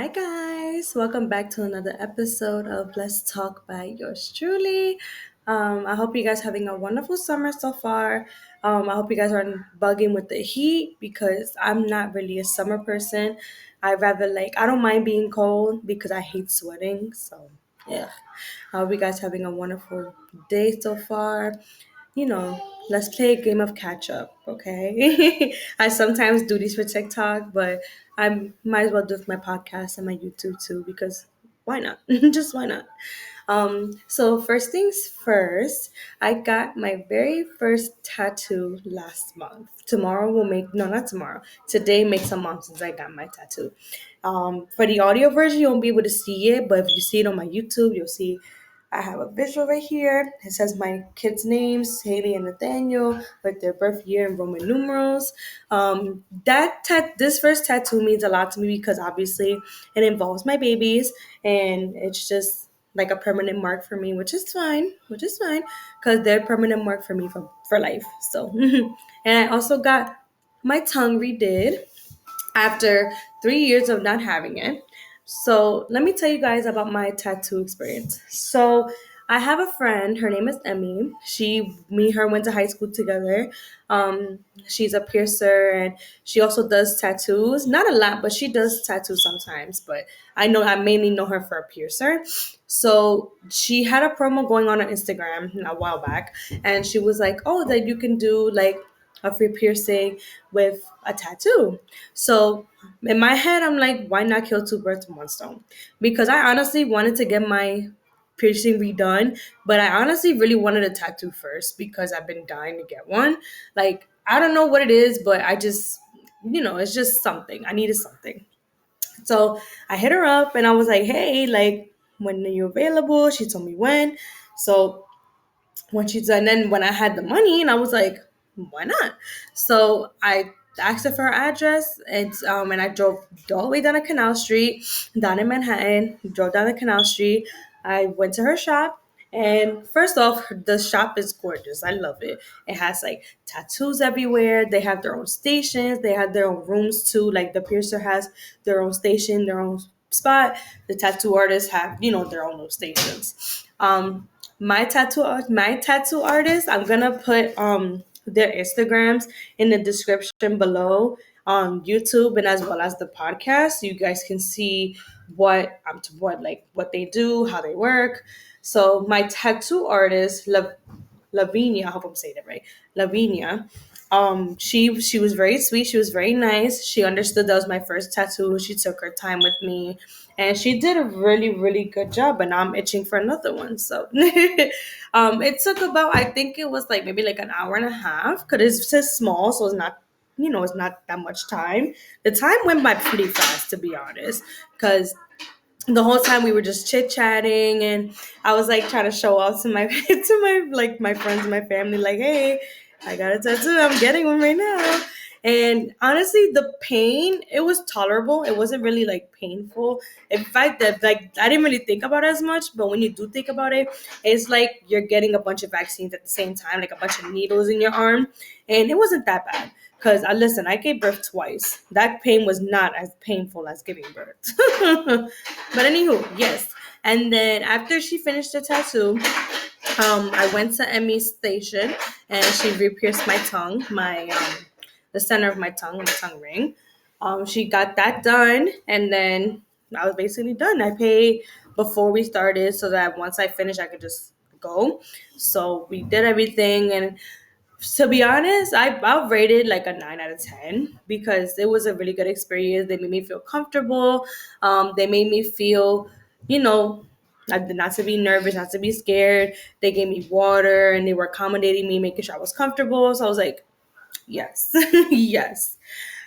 Hi, guys. Welcome back to another episode of Let's Talk by yours truly. I hope you guys having a wonderful summer so far. I hope you guys aren't bugging with the heat because I'm not really a summer person. I rather I don't mind being cold because I hate sweating. So, yeah. I hope you guys having a wonderful day so far. Let's play a game of catch up, okay? I sometimes do these for TikTok, but I might as well do it for my podcast and my YouTube too because why not? Just why not? So first things first, I got my very first tattoo last month. Tomorrow will make no, not tomorrow. Today makes a month since I got my tattoo. For the audio version, you won't be able to see it, but if you see it on my YouTube, you'll see I have a visual right here. It says my kids' names, Haley and Nathaniel, with their birth year in Roman numerals. This first tattoo means a lot to me because obviously it involves my babies, and it's just like a permanent mark for me, which is fine, because they're permanent mark for me for life. So, and I also got my tongue redid after 3 years of not having it. So let me tell you guys about my tattoo experience. So I have a friend. Her name is Emmy. Me, her went to high school together. She's a piercer and she also does tattoos. Not a lot, but she does tattoos sometimes. But I mainly know her for a piercer. So she had a promo going on Instagram a while back, and she was like, "Oh, that you can do like a free piercing with a tattoo." So in my head, I'm like, why not kill two birds with one stone? Because I honestly wanted to get my piercing redone, but I honestly really wanted a tattoo first because I've been dying to get one. Like, I don't know what it is, but I just, it's just something. I needed something. So I hit her up and I was like, hey, like, when are you available? She told me when. So when I had the money, and I was like, why not? So I asked her for her address, and I drove all the way down to Canal Street, down in Manhattan. Drove down to Canal Street. I went to her shop, and first off, the shop is gorgeous. I love it. It has like tattoos everywhere. They have their own stations. They have their own rooms too. Like the piercer has their own station, their own spot. The tattoo artists have, their own little stations. My tattoo artist, I'm gonna put their Instagrams in the description below on YouTube and as well as the podcast, so you guys can see what they do, how they work. So my tattoo artist, Lavinia, I hope I'm saying it right, Lavinia. She was very sweet. She was very nice. She understood that was my first tattoo. She took her time with me, and she did a really really good job. And now I'm itching for another one. So, it took about, I think it was like maybe like an hour and a half because it's just small, so it's not that much time. The time went by pretty fast, to be honest, because the whole time we were just chit chatting, and I was like trying to show off to my to my friends and my family, like, hey, I got a tattoo, I'm getting one right now. And honestly, the pain, it was tolerable. It wasn't really like painful. In fact, that like I didn't really think about it as much, but when you do think about it, it's like you're getting a bunch of vaccines at the same time, like a bunch of needles in your arm, and it wasn't that bad. Because listen, I gave birth twice. That pain was not as painful as giving birth. But anywho, yes. And then after she finished the tattoo, I went to Emmy's station and she re-pierced my tongue, my the center of my tongue ring. She got that done, and then I was basically done. I paid before we started so that once I finished, I could just go. So we did everything, and to be honest, I'll rate it like a 9 out of 10 because it was a really good experience. They made me feel comfortable. They made me feel, you know, not to be nervous, not to be scared. They gave me water and they were accommodating me, making sure I was comfortable. So I was like, yes, yes.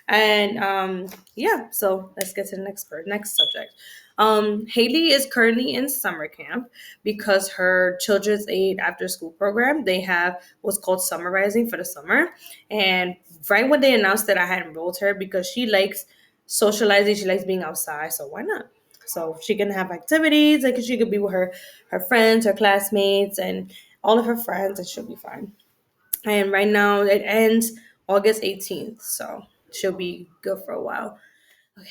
And yeah, so let's get to the next subject. Haley is currently in summer camp because her children's aid after school program, they have what's called summarizing for the summer. And right when they announced that, I had enrolled her because she likes socializing, she likes being outside, so why not? So she can have activities, like she could be with her friends, her classmates, and all of her friends, and she'll be fine. And right now it ends August 18th, so she'll be good for a while. Okay.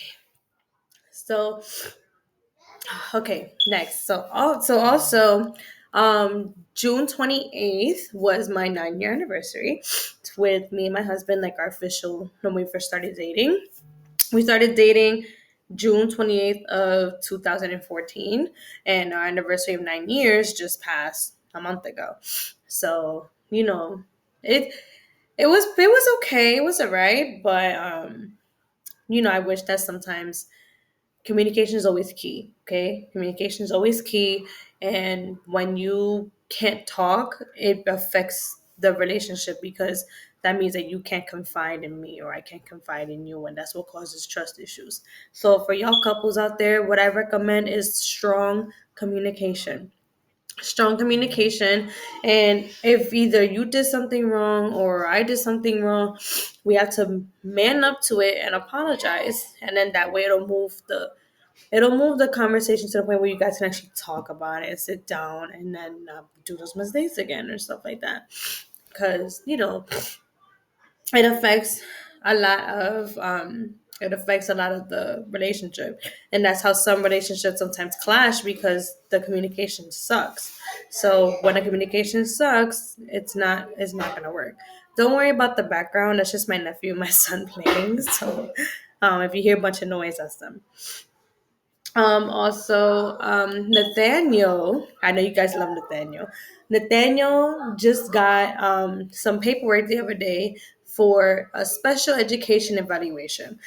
So okay, next. So also, June 28th was my 9 year anniversary with me and my husband, like our official when we first started dating. We started dating June 28th of 2014, and our anniversary of 9 years just passed a month ago. So, it it was okay, it was alright, but I wish that sometimes communication is always key. Okay, communication is always key, and when you can't talk, it affects the relationship because that means that you can't confide in me or I can't confide in you, and that's what causes trust issues. So for y'all couples out there, what I recommend is strong communication. And if either you did something wrong or I did something wrong, we have to man up to it and apologize, and then that way it'll move the conversation to the point where you guys can actually talk about it, sit down, and then do those mistakes again or stuff like that. Because it affects a lot of the relationship, and that's how some relationships sometimes clash because the communication sucks. So when the communication sucks, it's not gonna work. Don't worry about the background. That's just my nephew and my son playing. So if you hear a bunch of noise, that's them. Also, Nathaniel, I know you guys love Nathaniel. Nathaniel just got some paperwork the other day for a special education evaluation.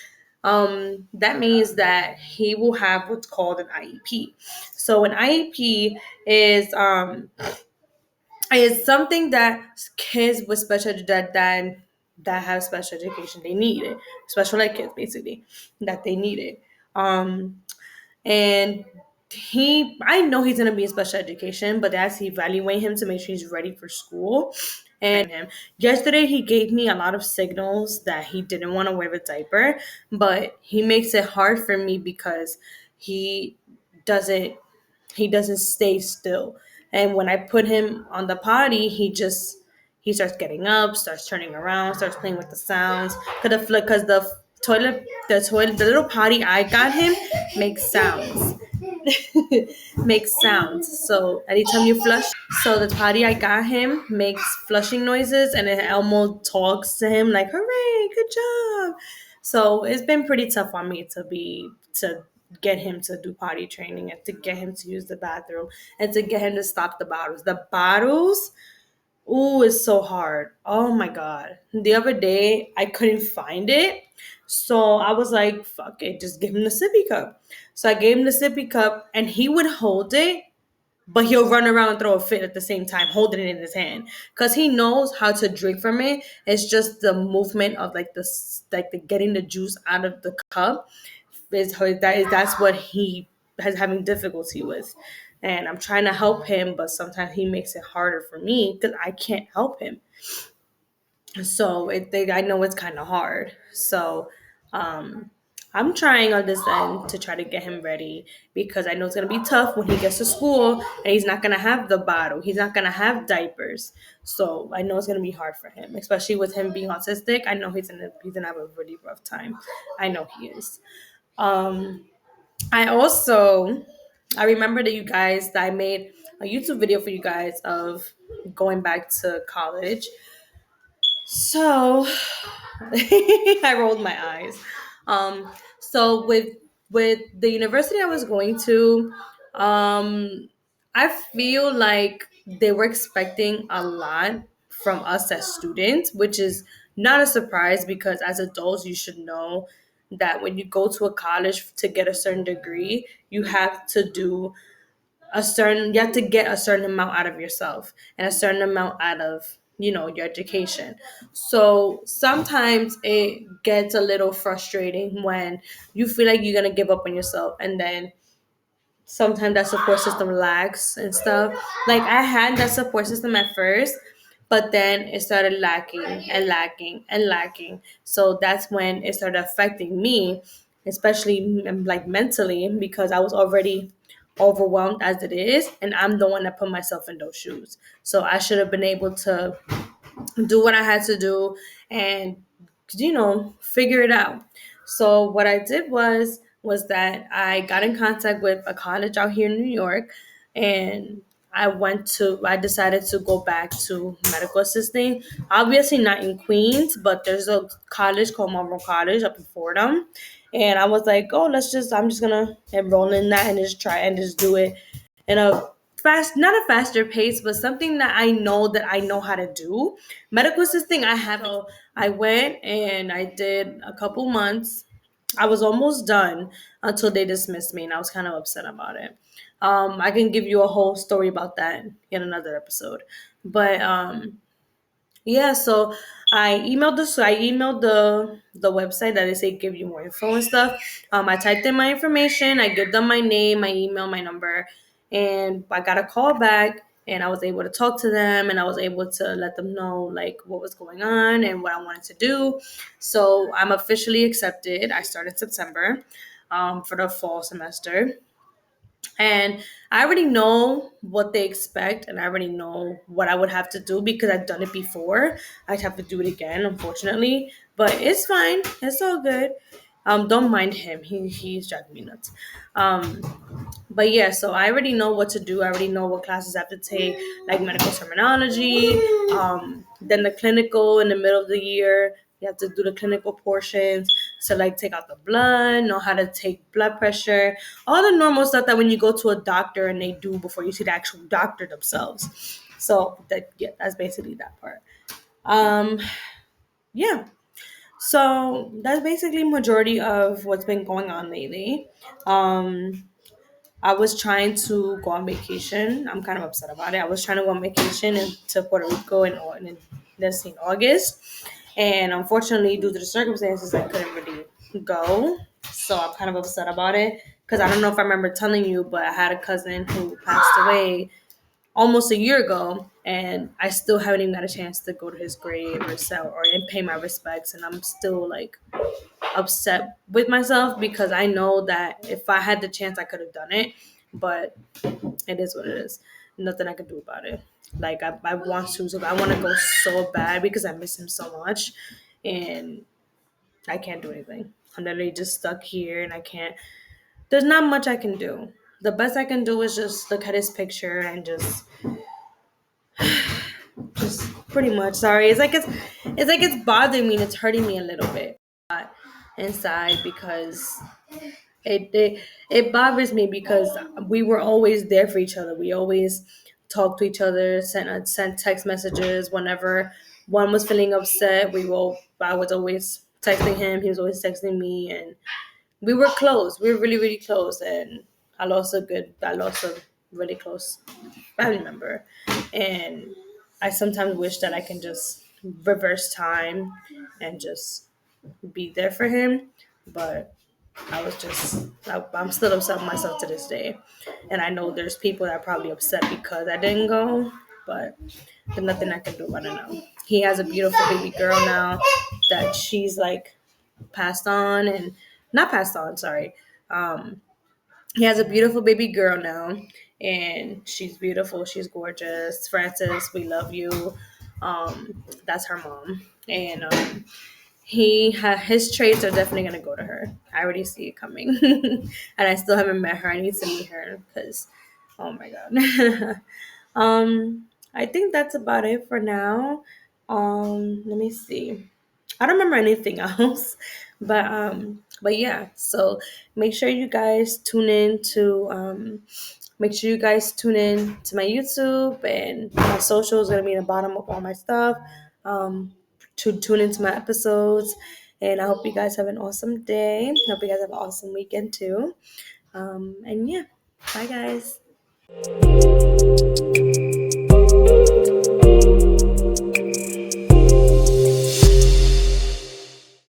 That means that he will have what's called an IEP. So an IEP is something that kids with that have special education they need it, special ed kids basically that they need it. And I know he's gonna be in special education, but that's evaluate him to make sure he's ready for school. And him yesterday, he gave me a lot of signals that he didn't want to wear a diaper, but he makes it hard for me because he doesn't he doesn't stay still. And when I put him on the potty, he starts getting up, starts turning around, starts playing with the sounds. Because the little potty I got him makes sounds. Makes sounds. So anytime you flush, so the potty I got him makes flushing noises, and then Elmo talks to him like, "Hooray, good job!" So it's been pretty tough on me to get him to do potty training and to get him to use the bathroom and to get him to stop the bottles. The bottles, ooh, it's so hard. Oh my god. The other day I couldn't find it. So I was like, fuck it, just give him the sippy cup. So I gave him the sippy cup and he would hold it, but he'll run around and throw a fit at the same time, holding it in his hand. Cause he knows how to drink from it. It's just the movement of the getting the juice out of the cup that's what he has having difficulty with. And I'm trying to help him, but sometimes he makes it harder for me because I can't help him. So I know it's kind of hard. So um, I'm trying on this end to try to get him ready because I know it's gonna be tough when he gets to school and he's not gonna have the bottle. He's not gonna have diapers. So I know it's gonna be hard for him, especially with him being autistic. I know he's gonna have a really rough time. I know he is. Um, I also I remember that I made a YouTube video for you guys of going back to college. So I rolled my eyes. So with the university I was going to, um, I feel like they were expecting a lot from us as students, which is not a surprise because as adults you should know that when you go to a college to get a certain degree, you have to get a certain amount out of yourself and a certain amount out of your education. So sometimes it gets a little frustrating when you feel like you're gonna give up on yourself, and then sometimes that support system lacks and stuff. Like I had that support system at first, but then it started lacking and lacking and lacking. So that's when it started affecting me, especially like mentally, because I was already overwhelmed as it is, and I'm the one that put myself in those shoes. So I should have been able to do what I had to do and figure it out. So what I did was was that I got in contact with a college out here in New York, and I decided to go back to medical assisting. Obviously not in Queens, but there's a college called Marlboro College up in Fordham. And I was like, oh, I'm just gonna enroll in that and just try and just do it in a not a faster pace, but something that I know how to do. Medical assisting, I have. So I went and I did a couple months. I was almost done until they dismissed me, and I was kind of upset about it. I can give you a whole story about that in another episode, but yeah, so I emailed the website that they say give you more info and stuff. I typed in my information, I give them my name, my email, my number, and I got a call back, and I was able to talk to them, and I was able to let them know like what was going on and what I wanted to do. So I'm officially accepted. I started September for the fall semester, and I already know what they expect, and I already know what I would have to do because I've done it before. I'd have to do it again, unfortunately. But it's fine. It's all good. Don't mind him. He's driving me nuts. Um, but yeah, so I already know what to do. I already know what classes I have to take, like medical terminology. Then the clinical in the middle of the year. You have to do the clinical portions. So like take out the blood, know how to take blood pressure, all the normal stuff that when you go to a doctor and they do before you see the actual doctor themselves. So that's basically that part. Um, yeah. So that's basically majority of what's been going on lately. Um, I was trying to go on vacation. I'm kind of upset about it. I was trying to go on vacation to Puerto Rico in August, and unfortunately, due to the circumstances, I couldn't really go. So I'm kind of upset about it because I don't know if I remember telling you, but I had a cousin who passed away almost a year ago, and I still haven't even got a chance to go to his grave or sell or and pay my respects, and I'm still like upset with myself because I know that if I had the chance, I could have done it. But it is what it is. Nothing I can do about it. Like I want to, so I want to go so bad because I miss him so much, and I can't do anything. I'm literally just stuck here, and I can't. There's not much I can do. The best I can do is just look at his picture and just pretty much. Sorry, it's like it's bothering me and it's hurting me a little bit inside because it bothers me because we were always there for each other. We always talked to each other, sent text messages whenever one was feeling upset. I was always texting him. He was always texting me, and we were close. We were really really close. And I lost a really close family member, and I sometimes wish that I can just reverse time and just be there for him, but I'm still upset with myself to this day. And I know there's people that are probably upset because I didn't go, but there's nothing I can do about it now. He has a beautiful baby girl now that she's like passed on and not passed on, sorry. Um, he has a beautiful baby girl now, and she's beautiful. She's gorgeous. Frances, we love you. That's her mom. And his traits are definitely gonna go to her. I already see it coming, and I still haven't met her. I need to meet her because, oh my god. I think that's about it for now. Let me see. I don't remember anything else, but yeah. So make sure you guys tune in to make sure you guys tune in to my YouTube, and my social is gonna be in the bottom of all my stuff. To tune into my episodes, and I hope you guys have an awesome day. I hope you guys have an awesome weekend too. And yeah, bye guys.